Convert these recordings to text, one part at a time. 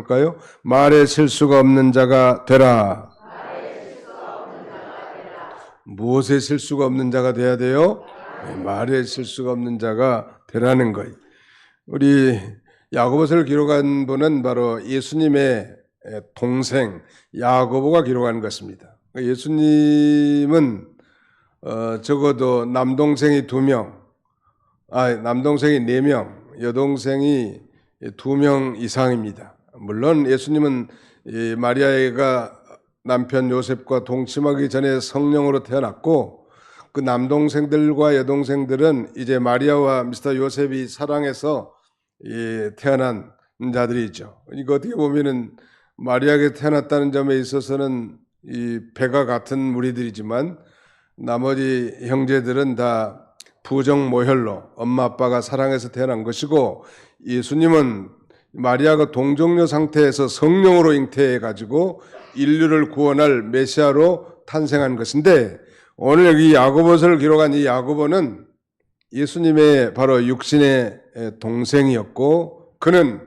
해볼까요? 말에 실수가 없는 자가 되라. 무엇에 실수가 없는 자가 돼야 돼요? 네, 말에 실수가 없는 자가 되라는 거예요. 우리 야고보서를 기록한 분은 바로 예수님의 동생 야고보가 기록한 것입니다. 예수님은 적어도 남동생이 2명, 남동생이 4명, 여동생이 2명 이상입니다. 물론 예수님은 이 마리아가 남편 요셉과 동침하기 전에 성령으로 태어났고, 그 남동생들과 여동생들은 이제 마리아와 미스터 요셉이 사랑해서 태어난 자들이죠. 이거 어떻게 보면은 마리아에게 태어났다는 점에 있어서는 이 배가 같은 무리들이지만 나머지 형제들은 다 부정 모혈로 엄마 아빠가 사랑해서 태어난 것이고, 예수님은 마리아가 동정녀 상태에서 성령으로 잉태해 가지고 인류를 구원할 메시아로 탄생한 것인데, 오늘 여기 야고보서를 기록한 이 야고보는 예수님의 바로 육신의 동생이었고, 그는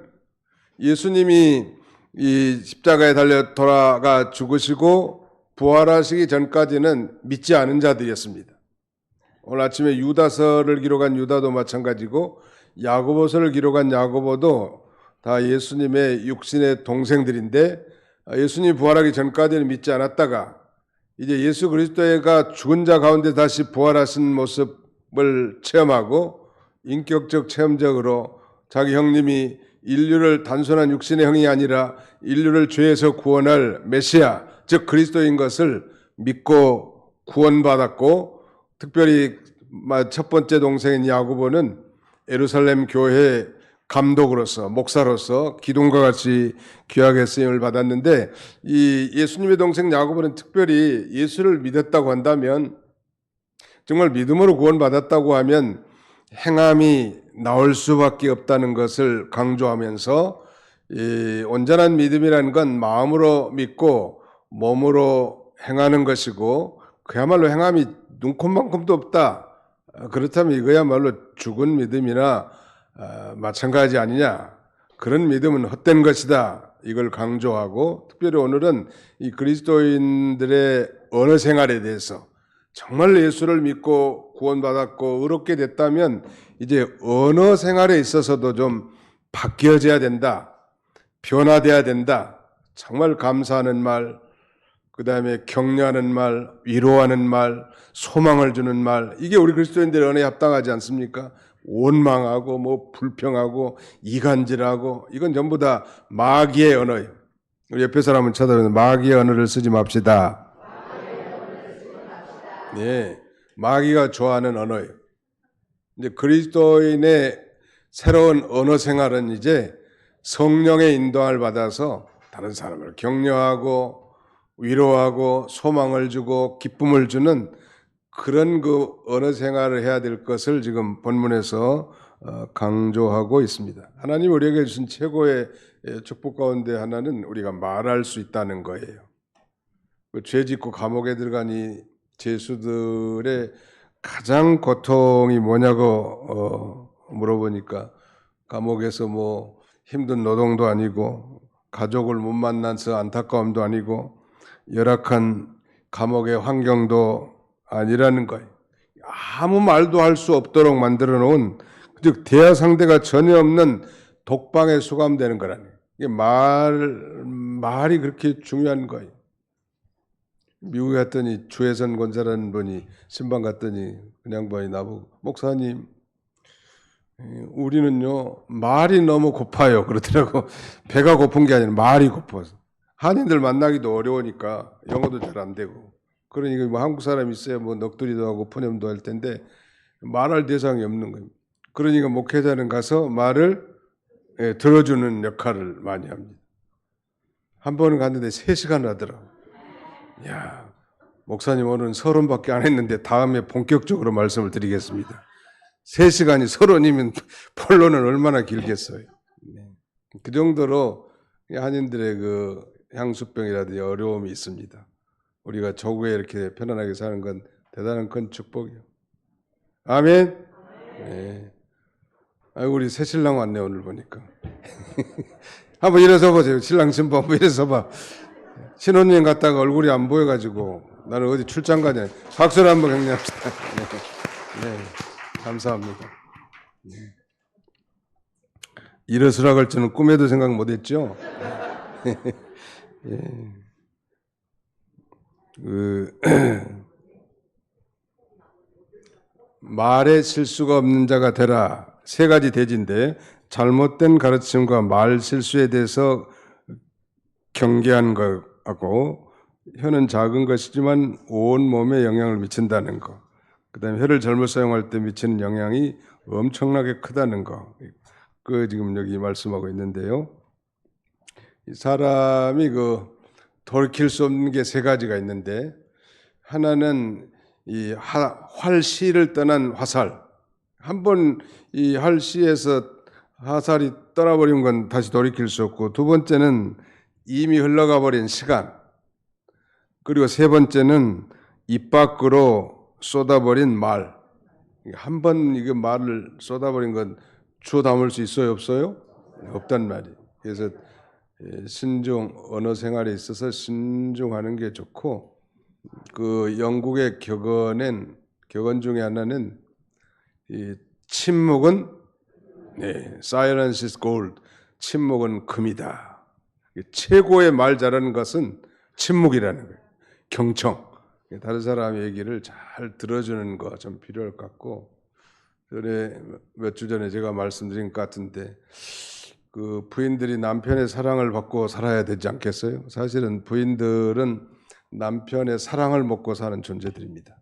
예수님이 이 십자가에 달려 돌아가 죽으시고 부활하시기 전까지는 믿지 않은 자들이었습니다. 오늘 아침에 유다서를 기록한 유다도 마찬가지고 야고보서를 기록한 야고보도 다 예수님의 육신의 동생들인데, 예수님이 부활하기 전까지는 믿지 않았다가 이제 예수 그리스도가 죽은 자 가운데 다시 부활하신 모습을 체험하고 인격적 체험적으로 자기 형님이 인류를 단순한 육신의 형이 아니라 인류를 죄에서 구원할 메시아, 즉 그리스도인 것을 믿고 구원받았고, 특별히 첫 번째 동생인 야고보는 예루살렘 교회 감독으로서, 목사로서 기둥과 같이 귀하게 쓰임을 받았는데, 이 예수님의 동생 야고보는 특별히 예수를 믿었다고 한다면, 정말 믿음으로 구원받았다고 하면 행함이 나올 수밖에 없다는 것을 강조하면서, 이 온전한 믿음이라는 건 마음으로 믿고 몸으로 행하는 것이고, 그야말로 행함이 눈꼽만큼도 없다, 그렇다면 이거야말로 죽은 믿음이나 마찬가지 아니냐, 그런 믿음은 헛된 것이다, 이걸 강조하고, 특별히 오늘은 이 그리스도인들의 언어 생활에 대해서, 정말 예수를 믿고 구원받았고 의롭게 됐다면 이제 언어 생활에 있어서도 좀 바뀌어져야 된다, 변화돼야 된다. 정말 감사하는 말, 그 다음에 격려하는 말, 위로하는 말, 소망을 주는 말, 이게 우리 그리스도인들의 언어에 합당하지 않습니까? 원망하고 뭐 불평하고 이간질하고, 이건 전부 다 마귀의 언어예요. 우리 옆에 사람은 쳐다보면 마귀의 언어를 쓰지 맙시다. 네, 마귀가 좋아하는 언어예요. 이제 그리스도인의 새로운 언어 생활은 이제 성령의 인도함을 받아서 다른 사람을 격려하고 위로하고 소망을 주고 기쁨을 주는 그런 그 언어 생활을 해야 될 것을 지금 본문에서 강조하고 있습니다. 하나님 우리에게 주신 최고의 축복 가운데 하나는 우리가 말할 수 있다는 거예요. 죄 짓고 감옥에 들어간 이 죄수들의 가장 고통이 뭐냐고 물어보니까, 감옥에서 뭐 힘든 노동도 아니고 가족을 못 만나서 안타까움도 아니고 열악한 감옥의 환경도 아니라는 거예요. 아무 말도 할 수 없도록 만들어 놓은, 즉 대화 상대가 전혀 없는 독방에 수감되는 거라네. 이게 말이 그렇게 중요한 거예요. 미국에 갔더니 주혜선 권사라는 분이 신방 갔더니 그냥 분이 나보고, 목사님 우리는요 말이 너무 고파요 그러더라고. 배가 고픈 게 아니라 말이 고파서. 한인들 만나기도 어려우니까 영어도 잘 안 되고, 그러니까 뭐 한국 사람 있어야 뭐 넋두리도 하고 푸념도 할 텐데 말할 대상이 없는 거예요. 그러니까 목회자는 가서 말을 들어주는 역할을 많이 합니다. 한 번은 갔는데 3시간 하더라고요. 야, 목사님 오늘은 서론밖에 안 했는데 다음에 본격적으로 말씀을 드리겠습니다. 3시간이 서론이면 본론은 얼마나 길겠어요. 그 정도로 한인들의 그 향수병이라든지 어려움이 있습니다. 우리가 조국에 이렇게 편안하게 사는 건 대단한 큰 축복이요. 아멘. 네. 우리 새신랑 왔네 오늘 보니까. 한번 일어서 보세요. 신랑 신부 한번 일어서 봐. 신혼여행 갔다가 얼굴이 안 보여가지고 나는 어디 출장 가냐. 박수를 한번 격려합시다. 네, 네, 감사합니다. 일어서라고 할 줄은 꿈에도 생각 못했죠. 예. 말에 실수가 없는 자가 되라. 세 가지 대지인데 잘못된 가르침과 말 실수에 대해서 경계한 거하고 혀는 작은 것이지만 온 몸에 영향을 미친다는 거. 그다음에 혀를 잘못 사용할 때 미치는 영향이 엄청나게 크다는 거. 그 지금 여기 말씀하고 있는데요. 이 사람이 돌이킬 수 없는 게 세 가지가 있는데 하나는 이 활시를 떠난 화살. 한번 이 활시에서 화살이 떠나버린 건 다시 돌이킬 수 없고, 두 번째는 이미 흘러가 버린 시간, 그리고 세 번째는 입 밖으로 쏟아버린 말. 한 번 이거 말을 쏟아버린 건 주워 담을 수 있어요, 없어요? 없단 말이에요. 그래서 신중, 언어 생활에 있어서 신중하는 게 좋고, 그 영국의 격언 중에 하나는 이 침묵은 silence is gold. 침묵은 금이다. 최고의 말 잘하는 것은 침묵이라는 거예요. 경청. 다른 사람 얘기를 잘 들어주는 거 좀 필요할 것 같고, 전에 몇 주 전에 제가 말씀드린 것 같은데 그 부인들이 남편의 사랑을 받고 살아야 되지 않겠어요? 사실은 부인들은 남편의 사랑을 먹고 사는 존재들입니다.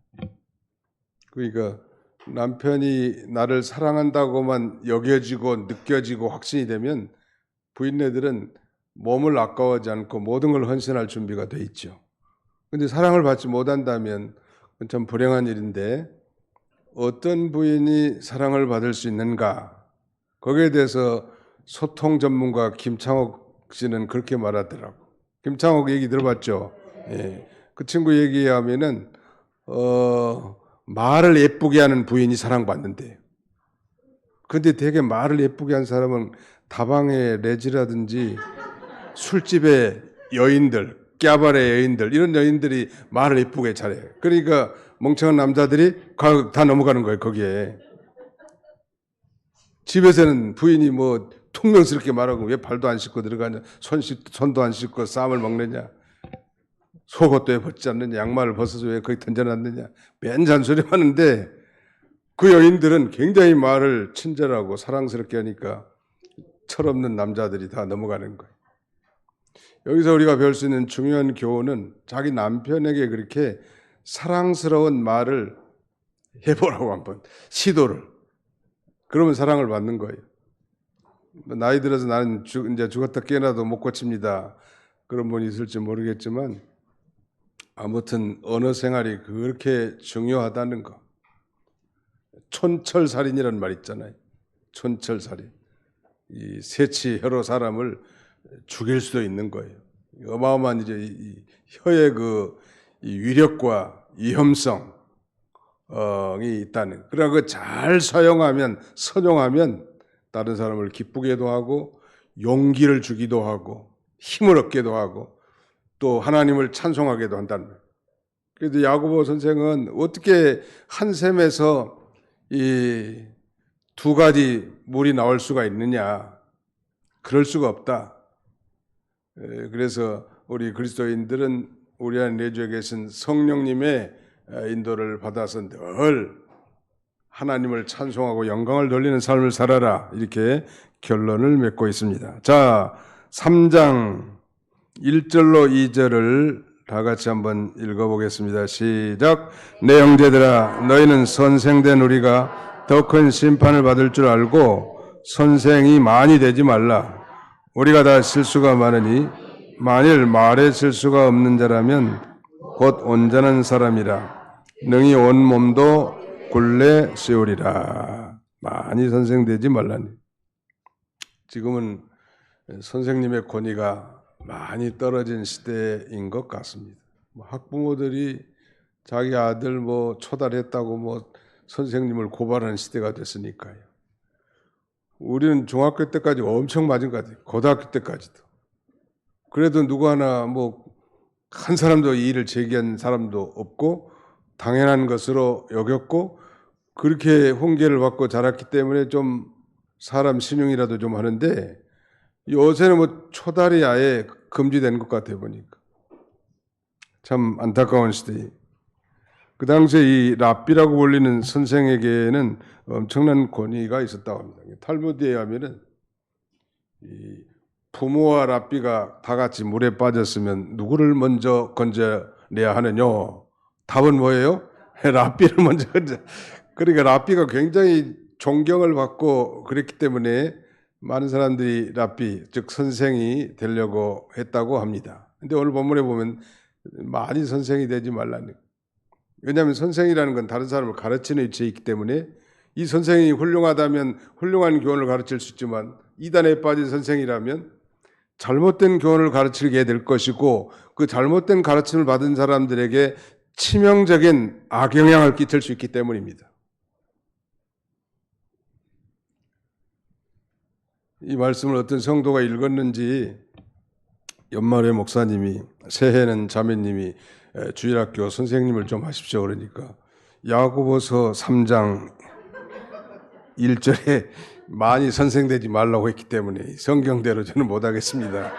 그러니까 남편이 나를 사랑한다고만 여겨지고 느껴지고 확신이 되면 부인네들은 몸을 아까워하지 않고 모든 걸 헌신할 준비가 돼 있죠. 그런데 사랑을 받지 못한다면 참 불행한 일인데, 어떤 부인이 사랑을 받을 수 있는가? 거기에 대해서 소통 전문가 김창옥 씨는 그렇게 말하더라고. 김창옥 얘기 들어봤죠? 예. 그 친구 얘기하면은 말을 예쁘게 하는 부인이 사랑받는데요. 근데 되게 말을 예쁘게 한 사람은 다방의 레지라든지 술집의 여인들, 깨바레 여인들, 이런 여인들이 말을 예쁘게 잘해요. 그러니까 멍청한 남자들이 다 넘어가는 거예요, 거기에. 집에서는 부인이 뭐 퉁명스럽게 말하고 왜 발도 안 씻고 들어가냐, 손도 안 씻고 쌈을 먹느냐, 속옷도 왜 벗지 않느냐, 양말을 벗어서 왜 거기 던져놨느냐, 맨 잔소리 하는데 그 여인들은 굉장히 말을 친절하고 사랑스럽게 하니까 철없는 남자들이 다 넘어가는 거예요. 여기서 우리가 배울 수 있는 중요한 교훈은 자기 남편에게 그렇게 사랑스러운 말을 해보라고 한번 시도를. 그러면 사랑을 받는 거예요. 나이 들어서 나는 이제 죽었다 깨어나도 못 고칩니다. 그런 분이 있을지 모르겠지만 아무튼 언어 생활이 그렇게 중요하다는 거. 촌철살인이라는 말 있잖아요. 촌철살인. 이 새치혀로 사람을 죽일 수도 있는 거예요. 어마어마한 이제 이 혀의 이 위력과 위험성이 있다는. 그러나 그 잘 사용하면, 선용하면 다른 사람을 기쁘게도 하고 용기를 주기도 하고 힘을 얻기도 하고 또 하나님을 찬송하게도 한다는 거예요. 그래서 야고보 선생은 어떻게 한 샘에서 이 두 가지 물이 나올 수가 있느냐? 그럴 수가 없다. 그래서 우리 그리스도인들은 우리 안에 내주에 계신 성령님의 인도를 받아서 늘 하나님을 찬송하고 영광을 돌리는 삶을 살아라, 이렇게 결론을 맺고 있습니다. 자, 3장 1절로 2절을 다 같이 한번 읽어보겠습니다. 시작. 내 형제들아, 너희는 선생된 우리가 더 큰 심판을 받을 줄 알고 선생이 많이 되지 말라. 우리가 다 실수가 많으니 만일 말에 실수가 없는 자라면 곧 온전한 사람이라 능히 온 몸도 굴레 세우리라. 많이 선생되지 말라니. 지금은 선생님의 권위가 많이 떨어진 시대인 것 같습니다. 학부모들이 자기 아들 초달했다고 선생님을 고발하는 시대가 됐으니까요. 우리는 중학교 때까지 엄청 맞은 것 같아요. 고등학교 때까지도. 그래도 누구 하나 뭐 한 사람도 이 일을 제기한 사람도 없고 당연한 것으로 여겼고 그렇게 훈계를 받고 자랐기 때문에 좀 사람 신용이라도 좀 하는데 요새는 뭐 초달이 아예 금지된 것 같아 보니까 참 안타까운 시대. 그 당시에 이 랍비라고 불리는 선생에게는 엄청난 권위가 있었다고 합니다. 탈무드에 의하면은 이 부모와 랍비가 다 같이 물에 빠졌으면 누구를 먼저 건져내야 하느냐? 답은 뭐예요? 랍비를 먼저 건져. 그러니까 랍비가 굉장히 존경을 받고 그랬기 때문에 많은 사람들이 랍비, 즉 선생이 되려고 했다고 합니다. 근데 오늘 본문에 보면 많이 선생이 되지 말라는. 왜냐하면 선생이라는 건 다른 사람을 가르치는 위치에 있기 때문에 이 선생이 훌륭하다면 훌륭한 교훈을 가르칠 수 있지만 이단에 빠진 선생이라면 잘못된 교훈을 가르치게 될 것이고 그 잘못된 가르침을 받은 사람들에게 치명적인 악영향을 끼칠 수 있기 때문입니다. 이 말씀을 어떤 성도가 읽었는지 연말에 목사님이 새해는 자매님이 주일학교 선생님을 좀 하십시오 그러니까 야고보서 3장 1절에 많이 선생되지 말라고 했기 때문에 성경대로 저는 못하겠습니다.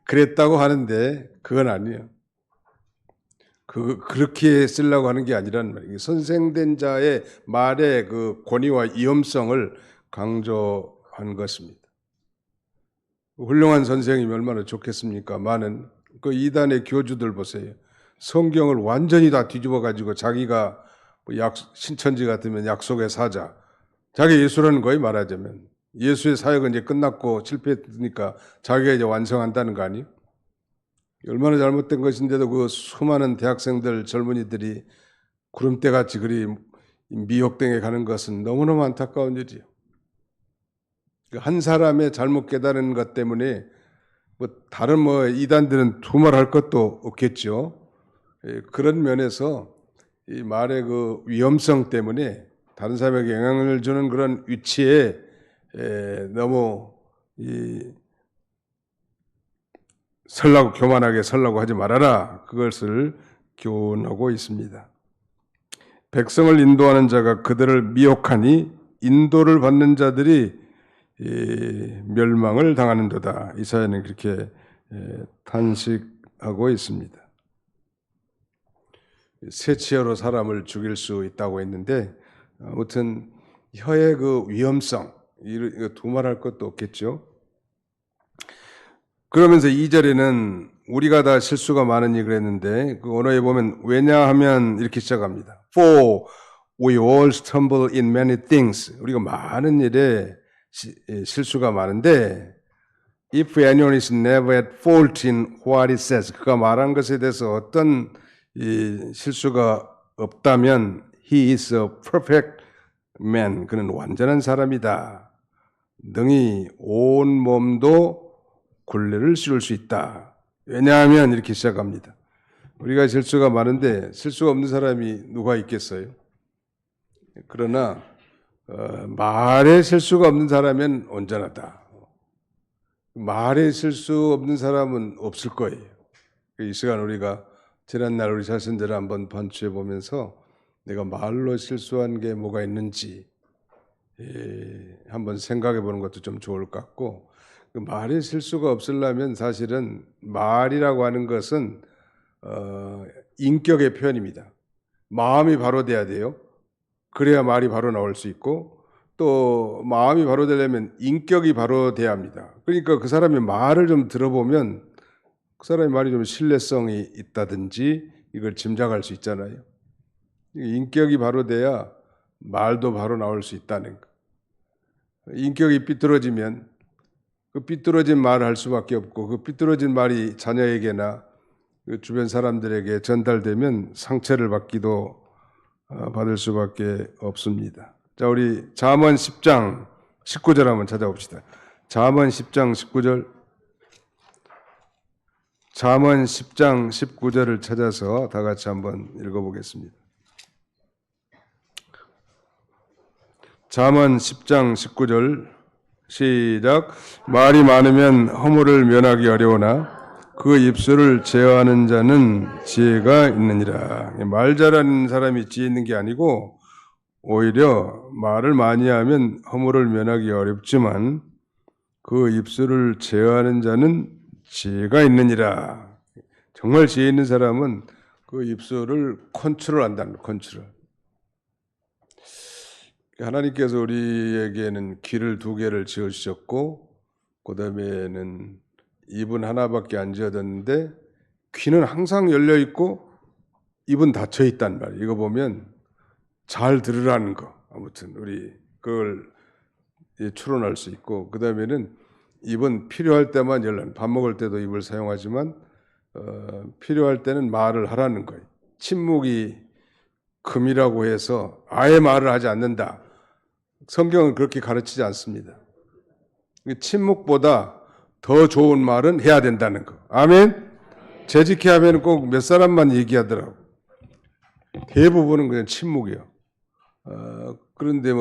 그랬다고 하는데 그건 아니에요. 그렇게 쓰려고 하는 게 아니란 말이에요. 선생된 자의 말의 그 권위와 위험성을 강조한 것입니다. 훌륭한 선생님이 얼마나 좋겠습니까? 많은 그 이단의 교주들 보세요. 성경을 완전히 다 뒤집어 가지고 자기가 신천지 같으면 약속의 사자, 자기 예수라는 거예요. 말하자면 예수의 사역은 이제 끝났고 실패했으니까 자기가 이제 완성한다는 거 아니에요? 얼마나 잘못된 것인데도 그 수많은 대학생들 젊은이들이 구름대같이 그리 미혹당해 가는 것은 너무너무 안타까운 일이에요. 한 사람의 잘못 깨달은 것 때문에 뭐 다른 이단들은 두말할 것도 없겠죠. 그런 면에서 이 말의 그 위험성 때문에 다른 사람에게 영향을 주는 그런 위치에 너무 교만하게 설라고 하지 말아라. 그것을 교훈하고 있습니다. 백성을 인도하는 자가 그들을 미혹하니 인도를 받는 자들이 멸망을 당하는도다. 이사야는 그렇게 탄식하고 있습니다. 세치어로 사람을 죽일 수 있다고 했는데 아무튼 혀의 그 위험성 이거 두말할 것도 없겠죠. 그러면서 2절에는 우리가 다 실수가 많으니 그랬는데 그 언어에 보면 왜냐하면 이렇게 시작합니다. For we all stumble in many things. 우리가 많은 일에 실수가 많은데 if anyone is never at fault in what he says. 그가 말한 것에 대해서 어떤 실수가 없다면 he is a perfect man. 그는 완전한 사람이다. 능히 온 몸도 굴레를 씌울 수 있다. 왜냐하면 이렇게 시작합니다. 우리가 실수가 많은데 실수가 없는 사람이 누가 있겠어요? 그러나 말에 실수가 없는 사람은 온전하다. 말에 실수 없는 사람은 없을 거예요. 이 시간 우리가 지난날 우리 자신들을 한번 반추해 보면서 내가 말로 실수한 게 뭐가 있는지 한번 생각해 보는 것도 좀 좋을 것 같고 그 말에 실수가 없으려면 사실은 말이라고 하는 것은 인격의 표현입니다. 마음이 바로 돼야 돼요. 그래야 말이 바로 나올 수 있고 또 마음이 바로 되려면 인격이 바로 돼야 합니다. 그러니까 그 사람의 말을 좀 들어보면 그 사람의 말이 좀 신뢰성이 있다든지 이걸 짐작할 수 있잖아요. 인격이 바로 돼야 말도 바로 나올 수 있다는 거. 인격이 삐뚤어지면 그 삐뚤어진 말을 할 수밖에 없고 그 삐뚤어진 말이 자녀에게나 그 주변 사람들에게 전달되면 상처를 받을 수밖에 없습니다. 자, 우리 잠언 10장 19절 한번 찾아봅시다. 잠언 10장 19절. 잠언 10장 19절을 찾아서 다 같이 한번 읽어보겠습니다. 잠언 10장 19절 시작. 말이 많으면 허물을 면하기 어려우나 그 입술을 제어하는 자는 지혜가 있느니라. 말 잘하는 사람이 지혜 있는 게 아니고 오히려 말을 많이 하면 허물을 면하기 어렵지만 그 입술을 제어하는 자는 지혜가 있느니라. 정말 지혜 있는 사람은 그 입술을 컨트롤한다는 컨트롤. 하나님께서 우리에게는 귀를 2개를 지어주셨고 그 다음에는 입은 하나밖에 안 지어졌는데 귀는 항상 열려 있고 입은 닫혀 있단 말이에요. 이거 보면 잘 들으라는 거. 아무튼 우리 그걸 추론할 수 있고 그 다음에는 입은 필요할 때만 열려. 밥 먹을 때도 입을 사용하지만 필요할 때는 말을 하라는 거예요. 침묵이 금이라고 해서 아예 말을 하지 않는다. 성경은 그렇게 가르치지 않습니다. 침묵보다 더 좋은 말은 해야 된다는 거. 아멘? 재직해 하면 꼭 몇 사람만 얘기하더라고. 대부분은 그냥 침묵이요. 그런데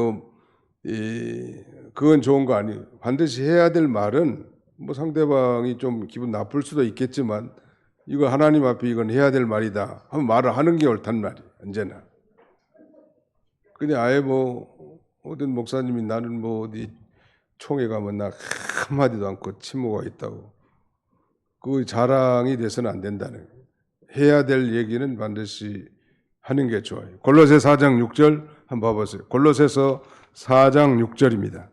그건 좋은 거 아니에요. 반드시 해야 될 말은 상대방이 좀 기분 나쁠 수도 있겠지만 이거 하나님 앞에 이건 해야 될 말이다 하면 말을 하는 게 옳단 말이에요. 언제나. 근데 아예 어떤 목사님이 나는 어디 총회 가면 나 한마디도 않고 침묵하고 있다고. 그 자랑이 돼서는 안 된다는 거예요. 해야 될 얘기는 반드시 하는 게 좋아요. 골로새 4장 6절 한번 봐보세요. 골로새서 4장 6절입니다.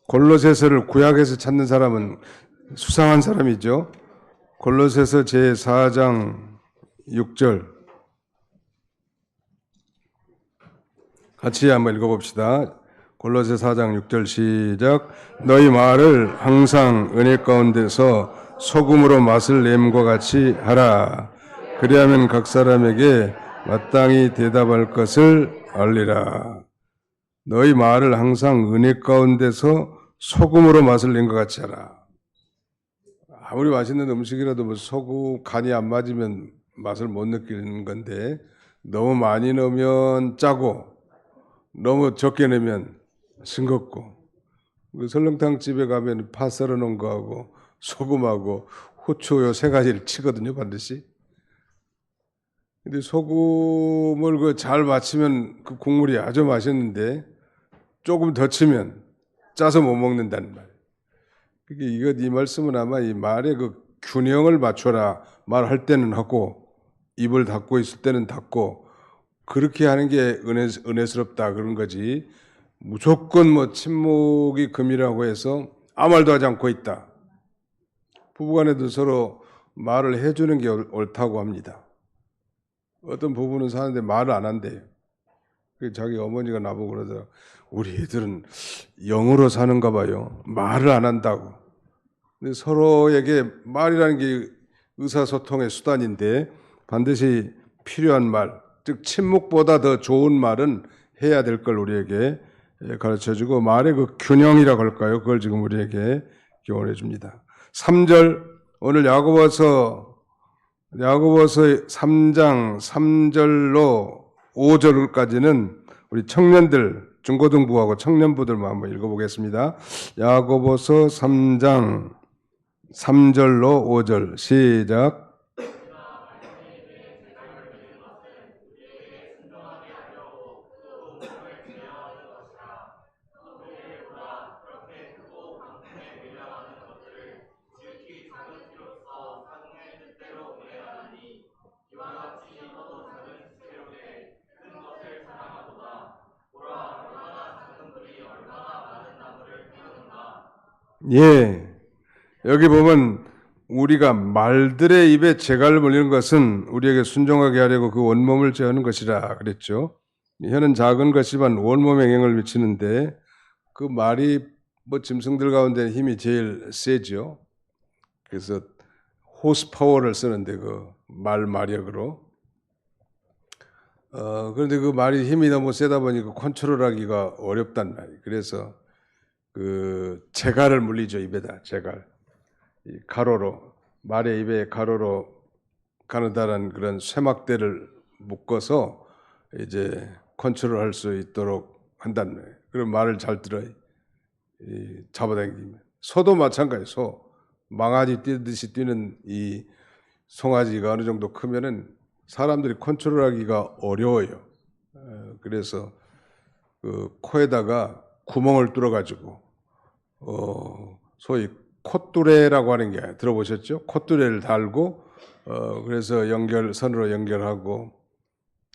골로새서를 구약에서 찾는 사람은 수상한 사람이죠. 골로새서 제 4장 6절 같이 한번 읽어봅시다. 골로새 4장 6절 시작. 너희 말을 항상 은혜 가운데서 소금으로 맛을 냄과 같이 하라. 그리하면 각 사람에게 마땅히 대답할 것을 알리라. 너희 말을 항상 은혜 가운데서 소금으로 맛을 낸 것 같이 하라. 아무리 맛있는 음식이라도 소금 간이 안 맞으면 맛을 못 느끼는 건데 너무 많이 넣으면 짜고 너무 적게 넣으면 싱겁고 설렁탕 집에 가면 파 썰어 놓은 거하고 소금하고 후추 요 3가지를 치거든요, 반드시. 근데 소금을 잘 맞추면 그 국물이 아주 맛있는데 조금 더 치면 짜서 못 먹는다는 말이에요. 그러니까 이 말씀은 아마 이 말의 그 균형을 맞춰라. 말할 때는 하고 입을 닫고 있을 때는 닫고 그렇게 하는 게 은혜스럽다 그런 거지. 무조건 침묵이 금이라고 해서 아무 말도 하지 않고 있다. 부부간에도 서로 말을 해주는 게 옳다고 합니다. 어떤 부부는 사는데 말을 안 한대요. 자기 어머니가 나보고 그러더라. 우리 애들은 영으로 사는가 봐요. 말을 안 한다고. 근데 서로에게 말이라는 게 의사소통의 수단인데 반드시 필요한 말, 즉 침묵보다 더 좋은 말은 해야 될 걸 우리에게 가르쳐주고 말의 그 균형이라고 할까요? 그걸 지금 우리에게 교훈해 줍니다. 3절 오늘 야고보서 3장 3절로 5절까지는 우리 청년들 중고등부하고 청년부들만 한번 읽어보겠습니다. 야고보서 3장 3절로 5절 시작. 예. 여기 보면 우리가 말들의 입에 재갈을 물리는 것은 우리에게 순종하게 하려고 그 원몸을 제하는 것이라 그랬죠. 혀는 작은 것이지만 원몸에 영향을 미치는데 그 말이 짐승들 가운데 힘이 제일 세죠. 그래서 호스 파워를 쓰는데 그 마력으로. 그런데 그 말이 힘이 너무 세다 보니까 컨트롤하기가 어렵단 말이에요. 그래서 그 재갈을 물리죠, 입에다 재갈. 이 가로로 말의 입에 가로로 가느다란 그런 쇠막대를 묶어서 이제 컨트롤할 수 있도록 한다는 거예요. 그런 말을 잘 들어요. 잡아당기면. 소도 마찬가지예요. 소. 망아지 뛰듯이 뛰는 이 송아지가 어느 정도 크면은 사람들이 컨트롤하기가 어려워요. 그래서 그 코에다가 구멍을 뚫어가지고 소위 콧뚜레라고 하는 게 들어보셨죠? 콧뚜레를 달고 그래서 선으로 연결하고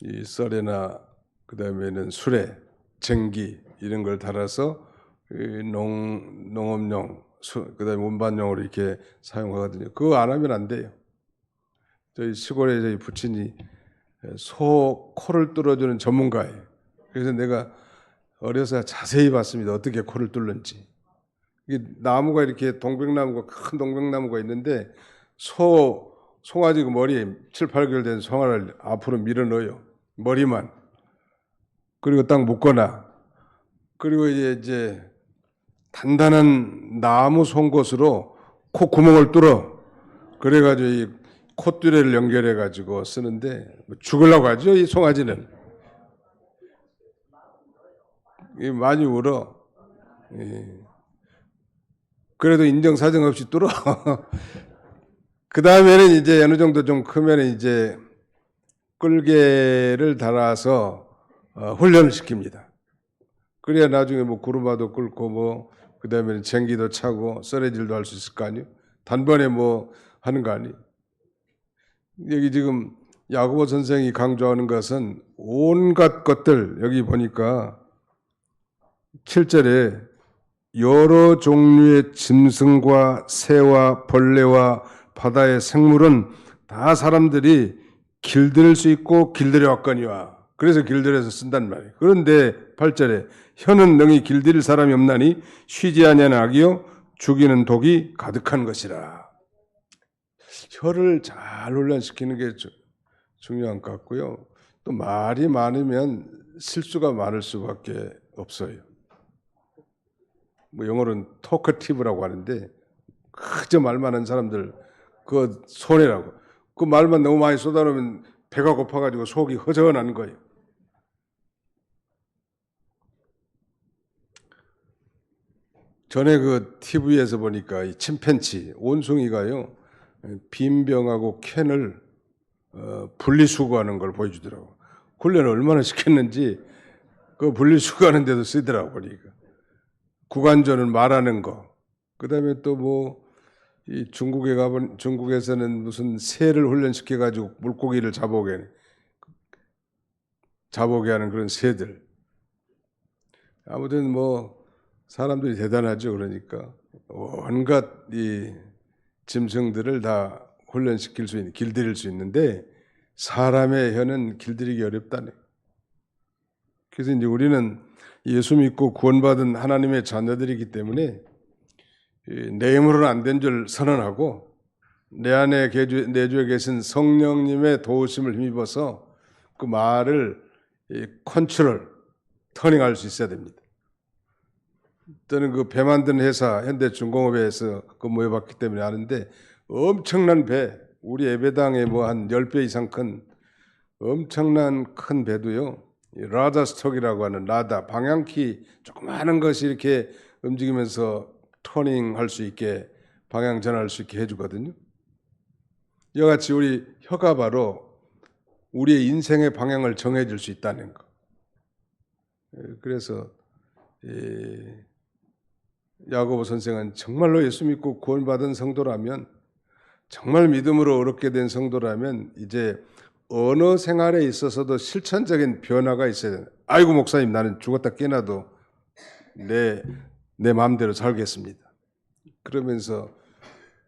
이 썰에나 그다음에는 수레, 전기 이런 걸 달아서 농업용, 그다음에 운반용으로 이렇게 사용하거든요. 그거 안 하면 안 돼요. 저희 시골에 저희 부친이 소 코를 뚫어주는 전문가예요. 그래서 내가 어려서 자세히 봤습니다. 어떻게 코를 뚫는지. 이게 나무가 이렇게 큰 동백나무가 있는데 송아지 그 머리에 7, 8개월 된 송아를 앞으로 밀어 넣어요. 머리만. 그리고 딱 묶거나. 그리고 이제 단단한 나무 송곳으로 코 구멍을 뚫어. 그래가지고 이 콧뚜레를 연결해가지고 쓰는데 죽으려고 하죠. 이 송아지는. 많이 울어. 그래도 인정사정 없이 뚫어. 그 다음에는 이제 어느 정도 좀 크면 이제 끌개를 달아서 훈련을 시킵니다. 그래야 나중에 뭐 구르마도 끓고 뭐 그 다음에는 전기도 차고 썰애질도 할 수 있을 거 아니에요. 단번에 뭐 하는 거 아니에요. 여기 지금 야고보 선생이 강조하는 것은 온갖 것들 여기 보니까 7절에 여러 종류의 짐승과 새와 벌레와 바다의 생물은 다 사람들이 길들일 수 있고 길들여 왔거니와. 그래서 길들여서 쓴단 말이에요. 그런데 8절에 혀는 능히 길들일 사람이 없나니 쉬지 아니하는 악이요 죽이는 독이 가득한 것이라. 혀를 잘 훈련시키는 게 중요한 것 같고요. 또 말이 많으면 실수가 많을 수밖에 없어요. 뭐 영어로는 토커티브라고 하는데 그저 말 많은 사람들 그 손해라고. 그 말만 너무 많이 쏟아놓으면 배가 고파가지고 속이 허전한 거예요. 전에 그 TV에서 보니까 이 침팬치 온숭이가요 빈병하고 캔을 분리수거하는 걸 보여주더라고. 훈련을 얼마나 시켰는지 그 분리수거하는데도 쓰더라고 보니까. 구간조는 말하는 거. 그다음에 또 뭐 이 중국에 가본 중국에서는 무슨 새를 훈련시켜 가지고 물고기를 잡아오게 하는 그런 새들. 아무튼 뭐 사람들이 대단하죠. 그러니까 온갖 이 짐승들을 다 훈련시킬 수 있는 길들일 수 있는데 사람의 혀는 길들이기 어렵다네. 그래서 이제 우리는 예수 믿고 구원받은 하나님의 자녀들이기 때문에 내 힘으로는 안 된 줄 선언하고 내 안에 내주에 계신 성령님의 도우심을 힘입어서 그 말을 컨트롤, 터닝할 수 있어야 됩니다. 저는 그 배 만드는 회사 현대중공업에서 근무해봤기 때문에 아는데 엄청난 배, 우리 예배당에 뭐 한 10배 이상 큰 엄청난 큰 배도요. 라다 스톡이라고 하는 라다 방향키 조그마한 것이 이렇게 움직이면서 터닝할 수 있게 방향 전환할 수 있게 해주거든요. 이와 같이 우리 혀가 바로 우리의 인생의 방향을 정해줄 수 있다는 거. 그래서 야고보 선생은 정말로 예수 믿고 구원받은 성도라면 정말 믿음으로 어렵게 된 성도라면 이제 언어 생활에 있어서도 실천적인 변화가 있어야 된다. 아이고 목사님 나는 죽었다 깨나도 내 마음대로 살겠습니다. 그러면서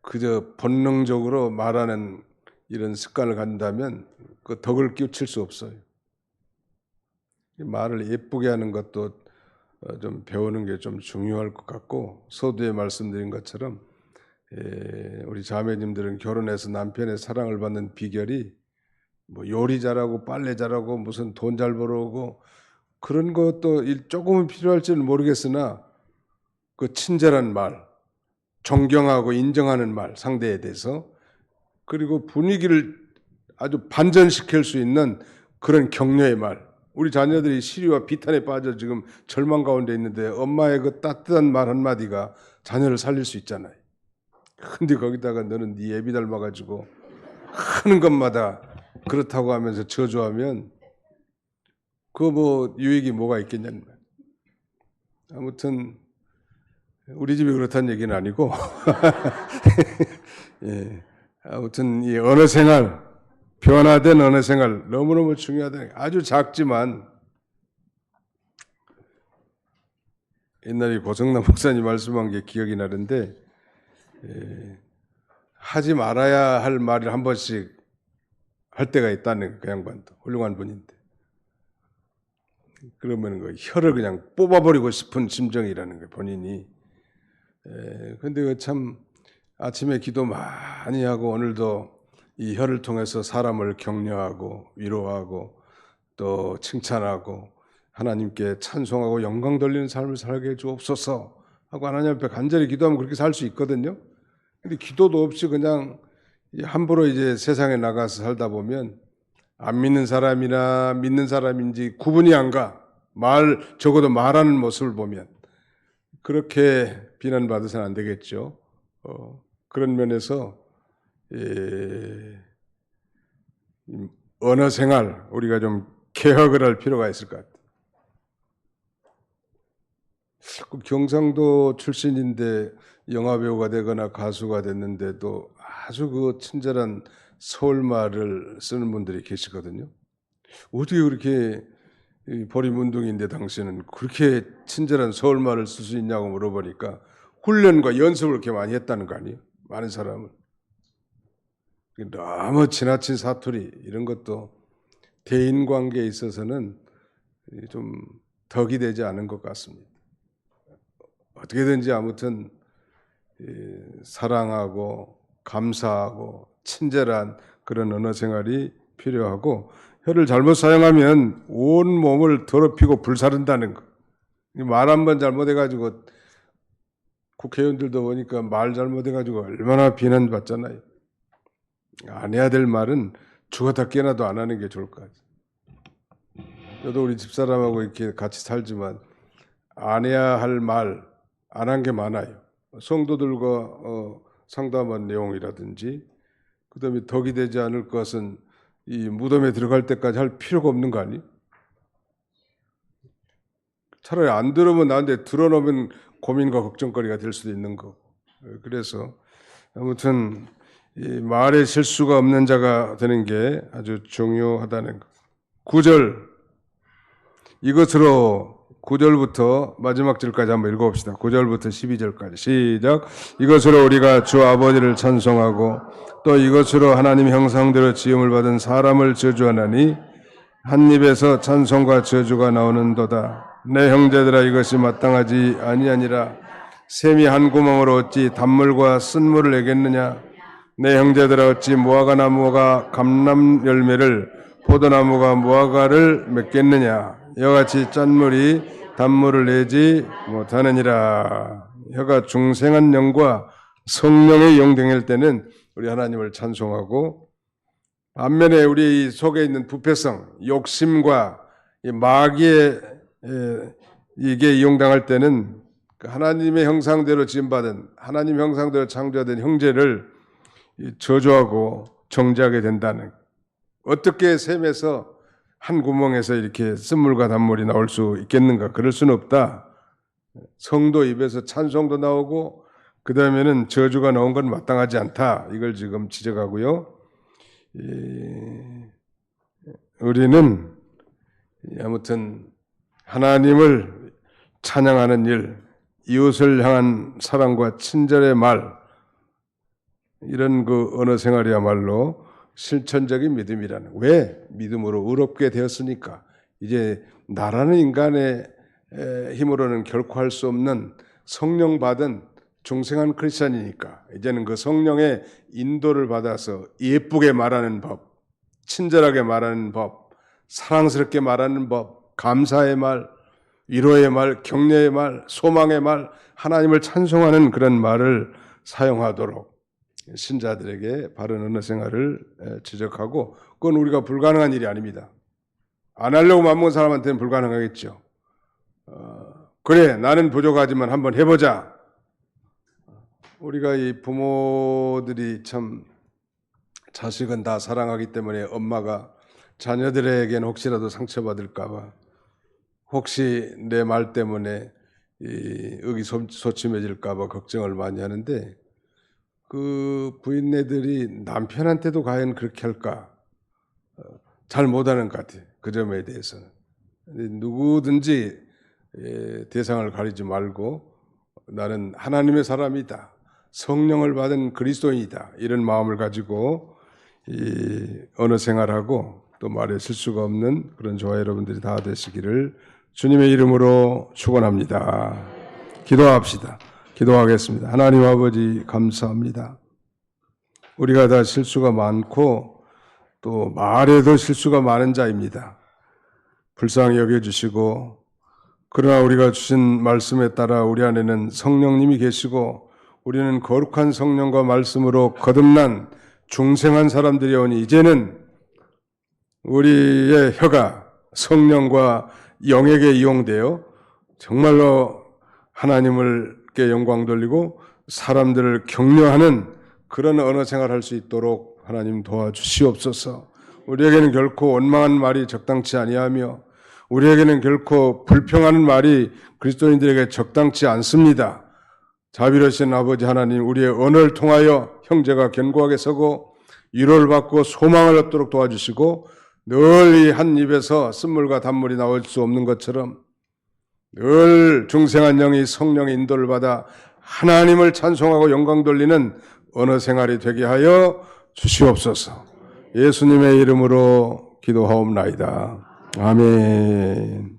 그저 본능적으로 말하는 이런 습관을 갖는다면 그 덕을 끼칠 수 없어요. 말을 예쁘게 하는 것도 좀 배우는 게 좀 중요할 것 같고 서두에 말씀드린 것처럼 우리 자매님들은 결혼해서 남편의 사랑을 받는 비결이 뭐 요리 잘하고 빨래 잘하고 무슨 돈 잘 벌어오고 그런 것도 조금은 필요할지는 모르겠으나 그 친절한 말, 존경하고 인정하는 말 상대에 대해서 그리고 분위기를 아주 반전시킬 수 있는 그런 격려의 말 우리 자녀들이 시리와 비탄에 빠져 지금 절망 가운데 있는데 엄마의 그 따뜻한 말 한마디가 자녀를 살릴 수 있잖아요. 근데 거기다가 너는 네 애비 닮아가지고 하는 것마다 그렇다고 하면서 저주하면 그 뭐 유익이 뭐가 있겠냐는 거예요. 아무튼 우리 집이 그렇다는 얘기는 아니고 예. 아무튼 이 언어 생활, 변화된 언어 생활 너무너무 중요하다. 아주 작지만 옛날에 고성남 목사님 말씀한 게 기억이 나는데 하지 말아야 할 말을 한 번씩 할 때가 있다는 그 양반도 훌륭한 분인데 그러면 그 혀를 그냥 뽑아버리고 싶은 심정이라는 거예요 본인이. 근데 참 아침에 기도 많이 하고 오늘도 이 혀를 통해서 사람을 격려하고 위로하고 또 칭찬하고 하나님께 찬송하고 영광 돌리는 삶을 살게 해 주옵소서 하고 하나님 앞에 간절히 기도하면 그렇게 살 수 있거든요. 근데 기도도 없이 그냥 함부로 이제 세상에 나가서 살다 보면 안 믿는 사람이나 믿는 사람인지 구분이 안 가. 적어도 말하는 모습을 보면 그렇게 비난받아서는 안 되겠죠. 그런 면에서 언어 생활 우리가 좀 개혁을 할 필요가 있을 것 같아요. 그 경상도 출신인데 영화배우가 되거나 가수가 됐는데도 아주 그 친절한 서울말을 쓰는 분들이 계시거든요. 어떻게 그렇게 보리문둥인데 당신은 그렇게 친절한 서울말을 쓸 수 있냐고 물어보니까 훈련과 연습을 그렇게 많이 했다는 거 아니에요? 많은 사람은. 너무 지나친 사투리 이런 것도 대인관계에 있어서는 좀 덕이 되지 않은 것 같습니다. 어떻게든지 아무튼 사랑하고 감사하고 친절한 그런 언어 생활이 필요하고 혀를 잘못 사용하면 온 몸을 더럽히고 불사른다는 거. 말 한 번 잘못해가지고 국회의원들도 보니까 말 잘못해가지고 얼마나 비난받잖아요. 안 해야 될 말은 죽었다 깨어나도 안 하는 게 좋을 것 같아요. 저도 우리 집사람하고 이렇게 같이 살지만 안 해야 할 말 안 한 게 많아요. 성도들과 상담한 내용이라든지 그다음에 덕이 되지 않을 것은 이 무덤에 들어갈 때까지 할 필요가 없는 거 아니에요? 차라리 안 들으면 나한테 들어놓으면 고민과 걱정거리가 될 수도 있는 거고. 그래서 아무튼 이 말에 실수가 없는 자가 되는 게 아주 중요하다는 것. 9절 이것으로 9절부터 마지막 절까지 한번 읽어봅시다. 9절부터 12절까지 시작. 이것으로 우리가 주 아버지를 찬송하고 또 이것으로 하나님 형상대로 지음을 받은 사람을 저주하나니 한 입에서 찬송과 저주가 나오는도다. 내 형제들아 이것이 마땅하지 아니하니라. 샘이 한 구멍으로 어찌 단물과 쓴물을 내겠느냐. 내 형제들아 어찌 무화과 나무가 감람 열매를 포도나무가 무화과를 맺겠느냐. 이같이 짠물이 단물을 내지 못하느니라. 혀가 중생한 영과 성령의 영 될 때는 우리 하나님을 찬송하고 반면에 우리 속에 있는 부패성, 욕심과 마귀의 이게 이용당할 때는 하나님의 형상대로 지음받은 하나님 형상대로 창조된 형제를 저주하고 정죄하게 된다는. 어떻게 샘에서 한 구멍에서 이렇게 쓴물과 단물이 나올 수 있겠는가? 그럴 수는 없다. 성도 입에서 찬송도 나오고 그 다음에는 저주가 나온 건 마땅하지 않다. 이걸 지금 지적하고요. 우리는 아무튼 하나님을 찬양하는 일, 이웃을 향한 사랑과 친절의 말, 이런 그 언어 생활이야말로 실천적인 믿음이라는. 왜? 믿음으로 의롭게 되었으니까. 이제 나라는 인간의 힘으로는 결코 할 수 없는 성령 받은 중생한 크리스찬이니까 이제는 그 성령의 인도를 받아서 예쁘게 말하는 법, 친절하게 말하는 법, 사랑스럽게 말하는 법, 감사의 말, 위로의 말, 격려의 말, 소망의 말, 하나님을 찬송하는 그런 말을 사용하도록 신자들에게 바른 언어 생활을 지적하고 그건 우리가 불가능한 일이 아닙니다. 안 하려고 마음먹은 사람한테는 불가능하겠죠. 그래, 나는 부족하지만 한번 해보자. 우리가 이 부모들이 참 자식은 다 사랑하기 때문에 엄마가 자녀들에게는 혹시라도 상처받을까봐 혹시 내 말 때문에 의기소침해질까봐 걱정을 많이 하는데 그 부인네들이 남편한테도 과연 그렇게 할까? 잘 못하는 것 같아요. 그 점에 대해서는. 누구든지 대상을 가리지 말고 나는 하나님의 사람이다. 성령을 받은 그리스도인이다. 이런 마음을 가지고 언어 생활하고 또 말에 실수가 없는 그런 저와 여러분들이 다 되시기를 주님의 이름으로 축원합니다. 기도합시다. 기도하겠습니다. 하나님 아버지 감사합니다. 우리가 다 실수가 많고 또 말에도 실수가 많은 자입니다. 불쌍히 여겨주시고 그러나 우리가 주신 말씀에 따라 우리 안에는 성령님이 계시고 우리는 거룩한 성령과 말씀으로 거듭난 중생한 사람들이오니 이제는 우리의 혀가 성령과 영에게 이용되어 정말로 하나님을께 영광 돌리고 사람들을 격려하는 그런 언어 생활할 수 있도록 하나님 도와주시옵소서. 우리에게는 결코 원망한 말이 적당치 아니하며 우리에게는 결코 불평하는 말이 그리스도인들에게 적당치 않습니다. 자비로우신 아버지 하나님, 우리의 언어를 통하여 형제가 견고하게 서고 위로를 받고 소망을 얻도록 도와주시고 늘 이 한 입에서 쓴물과 단물이 나올 수 없는 것처럼 늘 중생한 영이 성령의 인도를 받아 하나님을 찬송하고 영광 돌리는 언어 생활이 되게 하여 주시옵소서. 예수님의 이름으로 기도하옵나이다. 아멘.